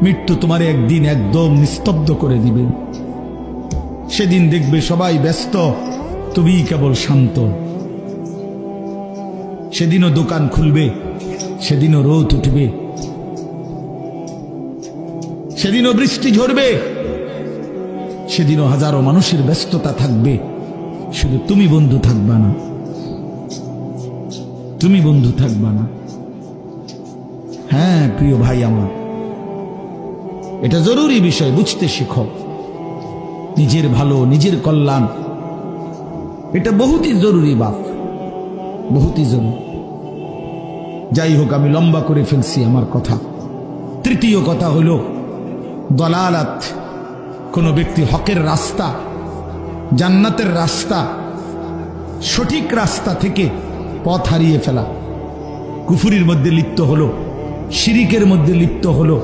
মৃত্যু তোমার একদিন একদম নিস্তব্ধ করে দিবে। সেদিন দেখবে সবাই ব্যস্ত, তুমি কেবল শান্ত। সেদিনও দোকান খুলবে, সেদিনও রোদ উঠবে, সেদিনও বৃষ্টি ঝরবে, সেদিনও হাজারো মানুষের ব্যস্ততা থাকবে, শুধু তুমি বন্ধু থাকবা না, তুমি বন্ধু থাকবা না। হ্যাঁ প্রিয় ভাই আমার, এটা জরুরি বিষয়, বুঝতে শিখো। নিজের ভালো, নিজের কল্যাণ, এটা বহুতই জরুরি বাপ, বহুতই জরুরি। যাই হোক, আমি লম্বা করে ফেলছি আমার কথা। তৃতীয় কথা হলো দলালাত, কোন ব্যক্তি হকের রাস্তা, জান্নাতের রাস্তা, সঠিক রাস্তা থেকে পথ হারিয়ে ফেলা, কুফরির মধ্যে লিপ্ত হলো, শিরিকের মধ্যে লিপ্ত হলো,